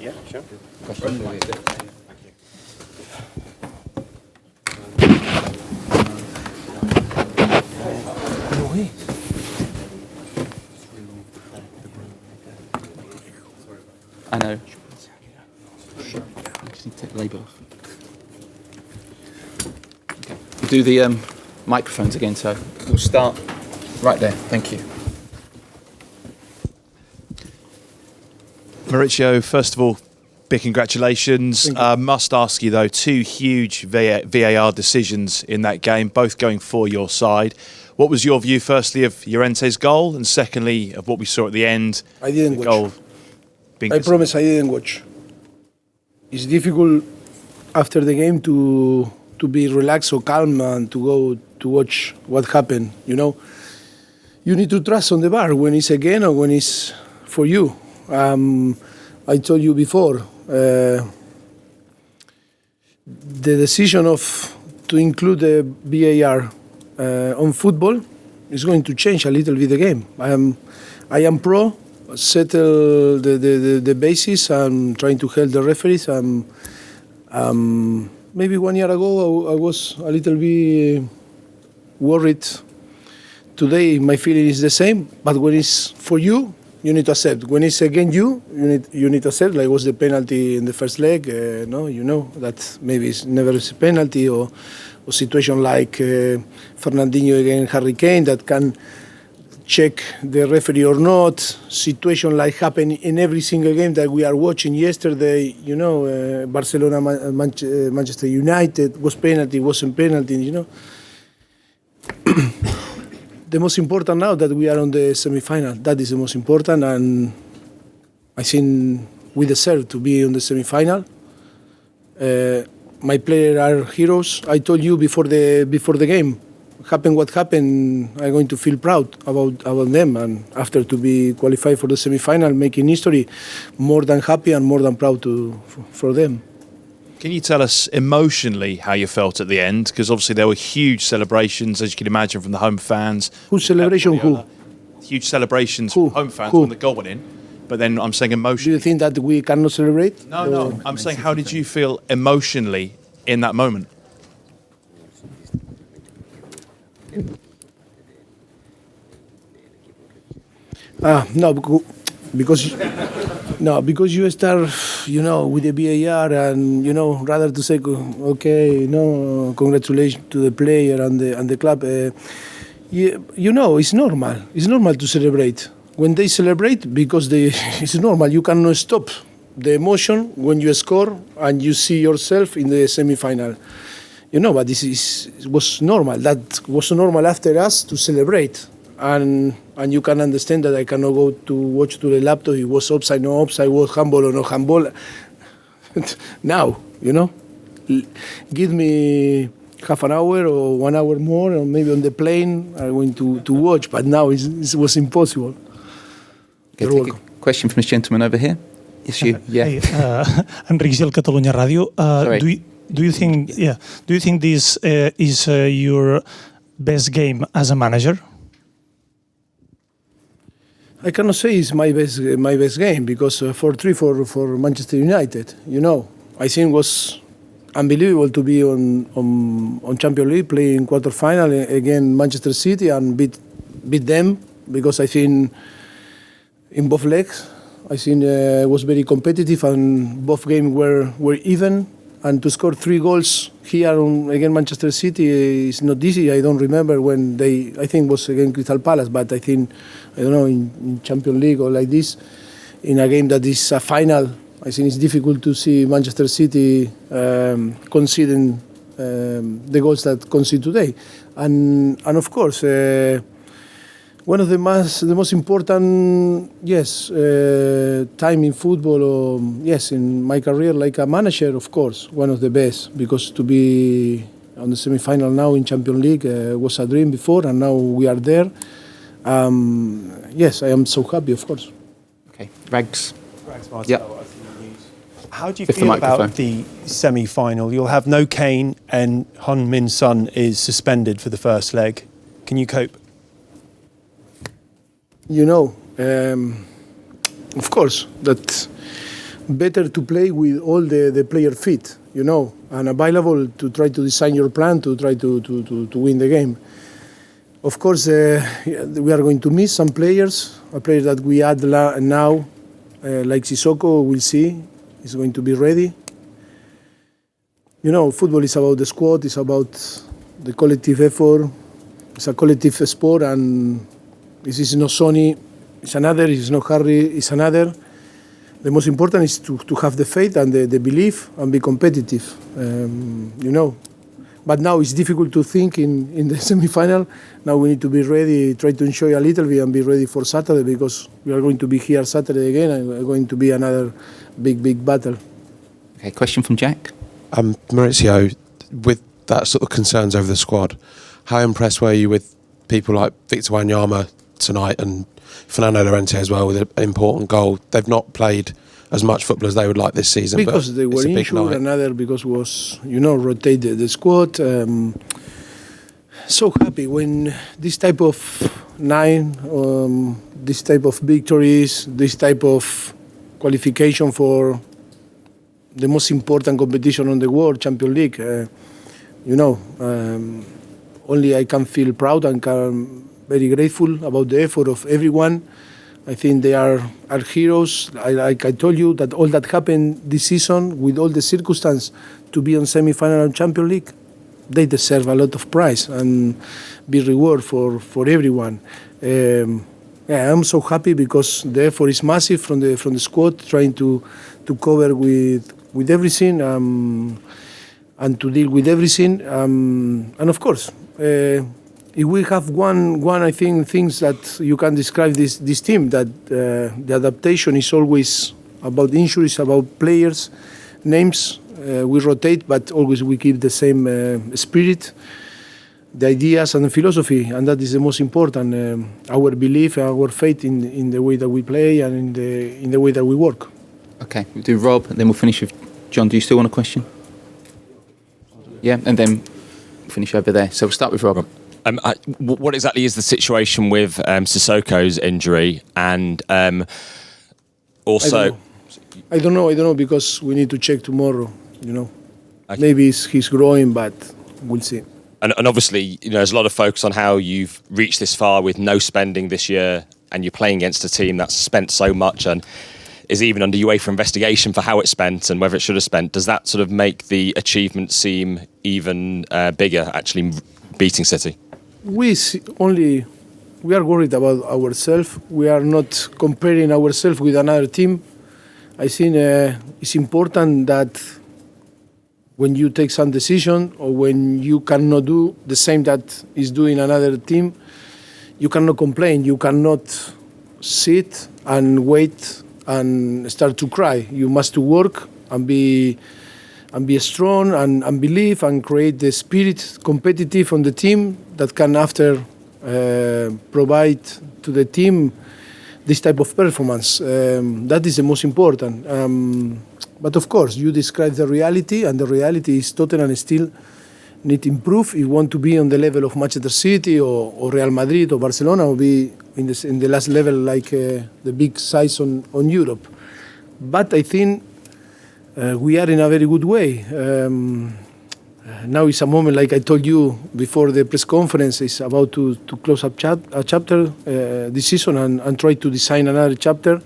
Yeah, sure. Question? I know. I just need to take the label off. Okay. We'll do the microphones again, so we'll start right there. Thank you. Mauricio, first of all, big congratulations. Must ask you, though, two huge VAR decisions in that game, both going for your side. What was your view, firstly, of Llorente's goal, and secondly, of what we saw at the end? I didn't watch. I promise I didn't watch. It's difficult after the game to be relaxed or calm and to go to watch what happened, you know. You need to trust on the VAR when it's again or when it's for you. I told you before, the decision to include the VAR on football is going to change a little bit the game. I am pro, settle the basis and trying to help the referees. Maybe 1 year ago I was a little bit worried. Today my feeling is the same, but when it's for you, you need to accept. When it's against you, you need to accept. Like was the penalty in the first leg? No, you know that maybe it's never a penalty, or situation like Fernandinho against Harry Kane that can check the referee or not. Situation like happen in every single game that we are watching yesterday. You know, Barcelona, Manchester United was penalty, wasn't penalty. You know. The most important now that we are on the semi-final. That is the most important, and I think we deserve to be on the semi-final. My players are heroes. I told you before the game, happen what happened, I'm going to feel proud about them, and after to be qualified for the semi-final, making history, more than happy and more than proud for them. Can you tell us emotionally how you felt at the end? Because obviously there were huge celebrations, as you can imagine, from the home fans. Whose celebration? Who? Huge celebrations from home fans when the goal went in. But then I'm saying emotionally. Do you think that we cannot celebrate? No. I'm saying, how did you feel emotionally in that moment? Because you start, you know, with the VAR, and you know, rather to say, okay, no, congratulations to the player and the club. You know, it's normal. It's normal to celebrate when they celebrate because it's normal. You cannot stop the emotion when you score and you see yourself in the semi-final. You know, but was normal. That was normal after us to celebrate. And you can understand that I cannot go to watch to the laptop. It was offside, no offside, was handball or no handball. Now, you know, give me half an hour or 1 hour more, or maybe on the plane I'm going to watch. But now it was impossible. Okay, take a question from this gentleman over here. Yes, you. Yeah. Hey, Enric Gil, Catalunya Radio. Do you think this is your best game as a manager? I cannot say it's my best game because 4-3 for Manchester United. You know, I think it was unbelievable to be on Champions League, playing quarter-final against Manchester City and beat them, because I think in both legs, I think it was very competitive and both games were even. And to score 3 goals here against Manchester City is not easy. I don't remember when I think it was against Crystal Palace, but I think, I don't know, in Champions League or like this, in a game that is a final, I think it's difficult to see Manchester City conceding the goals that concede today. And of course, one of the most important, time in football, or in my career like a manager, of course, one of the best, because to be on the semi-final now in Champions League was a dream before, and now we are there. Yes, I am so happy, of course. Okay, Rags. Yep. How do you feel about the semi-final? You'll have no Kane, and Heung-min Son is suspended for the first leg. Can you cope? You know, of course, that better to play with all the player fit, and available to try to design your plan to try to win the game. Of course, we are going to miss some players. A player that we add now, like Sissoko, we'll see, is going to be ready. Football is about the squad, it's about the collective effort. It's a collective sport, and this is not Sonny, it's another, it's not Harry, it's another. The most important is to have the faith and the belief and be competitive, But now it's difficult to think in the semi-final. Now we need to be ready, try to enjoy a little bit and be ready for Saturday, because we are going to be here Saturday again and it's going to be another big battle. Okay, question from Jack. Mauricio, with that sort of concerns over the squad, how impressed were you with people like Victor Wanyama tonight and Fernando Llorente as well with an important goal? They've not played as much football as they would like this season. Because they were injured, another because was, rotate the squad. So happy when this type of this type of victories, this type of qualification for the most important competition on the world, Champions League. Only I can feel proud and very grateful about the effort of everyone. I think they are heroes. Like I told you, that all that happened this season with all the circumstances to be on semi-final and Champions League, they deserve a lot of prize and be reward for everyone. I'm so happy because the effort is massive from the squad, trying to cover with everything and to deal with everything. And of course, if we have one I think things that you can describe this team, that the adaptation is always about injuries, about players, names. We rotate, but always we keep the same spirit, the ideas and the philosophy, and that is the most important. Our belief, our faith in the way that we play and in the way that we work. Okay, we'll do Rob, and then we'll finish with John. Do you still want a question? Yeah, and then finish over there. So we'll start with Rob. What exactly is the situation with Sissoko's injury, and also? I don't know because we need to check tomorrow. Okay. Maybe he's growing, but we'll see. And obviously, there's a lot of focus on how you've reached this far with no spending this year, and you're playing against a team that's spent so much and is even under UEFA investigation for how it's spent and whether it should have spent. Does that sort of make the achievement seem even bigger, actually beating City? We are worried about ourselves. We are not comparing ourselves with another team. I think it's important that when you take some decision or when you cannot do the same that is doing another team, you cannot complain. You cannot sit and wait and start to cry. You must work and be strong and believe and create the spirit competitive on the team that can after provide to the team this type of performance. That is the most important. But of course, you describe the reality, and the reality is Tottenham still need to improve if you want to be on the level of Manchester City or Real Madrid or Barcelona, or be in the last level like the big size on Europe. But I think we are in a very good way. Now is a moment, like I told you before the press conference, is about to close up a chapter this season and try to design another chapter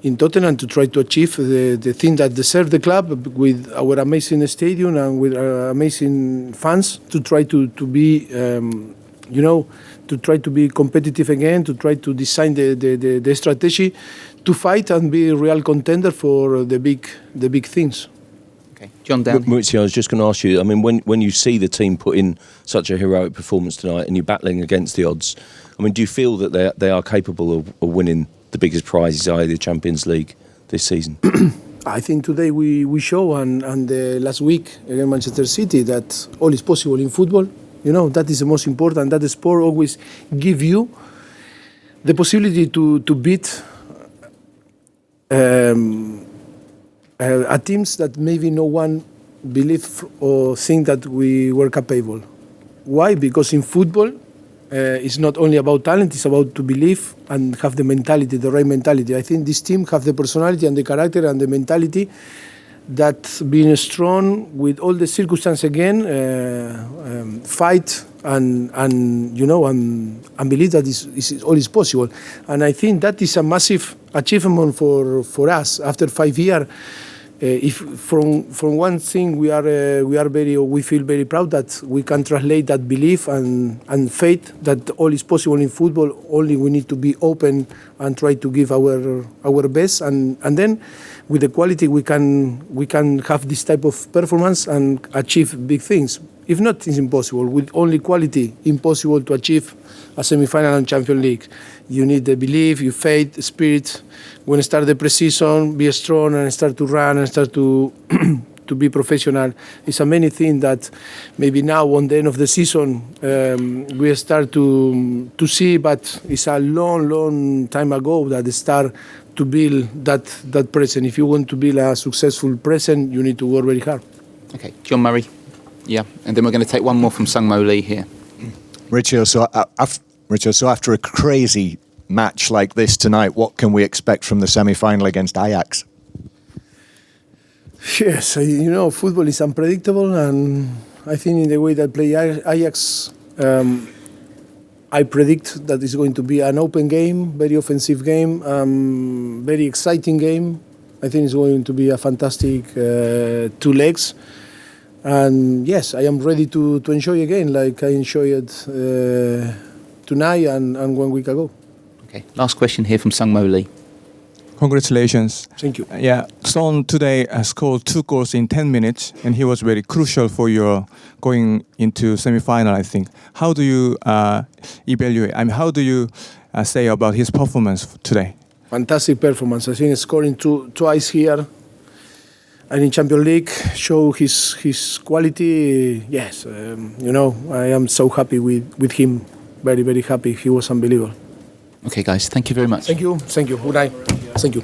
in Tottenham to try to achieve the thing that deserves the club with our amazing stadium and with our amazing fans, to try to be, to try to be competitive again, to try to design the strategy to fight and be a real contender for the big things. Okay, John Down. Mauricio, I was just going to ask you, I mean, when you see the team put in such a heroic performance tonight and you're battling against the odds, I mean, do you feel that they are capable of winning the biggest prizes, i.e. the Champions League this season? I think today we show and last week against Manchester City that all is possible in football. That is the most important. That the sport always give you the possibility to beat teams that maybe no one believe or think that we were capable. Why? Because in football, It's not only about talent, it's about to believe and have the mentality, the right mentality. I think this team have the personality and the character and the mentality that being strong with all the circumstances again, fight and believe that all is possible. And I think that is a massive achievement for us after 5 years. If from one thing we feel very proud that we can translate that belief and faith that all is possible in football. Only we need to be open and try to give our best, and then with the quality we can have this type of performance and achieve big things. If not, it's impossible. With only quality, impossible to achieve a semi-final and Champions League. You need the belief, your faith, spirit. When you start the pre-season, be strong and start to run and start to to be professional. It's a many things that maybe now on the end of the season we start to see, but it's a long time ago that they start to build that present. If you want to build a successful present, you need to work very hard. Okay, John Murray. Yeah, and then we're going to take one more from Sung Mo Lee here. Mauricio, so after a crazy match like this tonight, what can we expect from the semi-final against Ajax? Yes, football is unpredictable, and I think in the way that play Ajax, I predict that it's going to be an open game, very offensive game, very exciting game. I think it's going to be a fantastic 2 legs. And yes, I am ready to enjoy again like I enjoyed tonight and 1 week ago. Okay, last question here from Sung Mo Lee. Congratulations. Thank you. Yeah, Son today scored 2 goals in 10 minutes, and he was very crucial for your going into semi-final, I think. How do you evaluate? I mean, how do you say about his performance today? Fantastic performance. I think scoring twice here and in Champions League show his quality. Yes, I am so happy with him. Very, very happy. He was unbelievable. Okay, guys, thank you very much. Thank you. Good night. Thank you.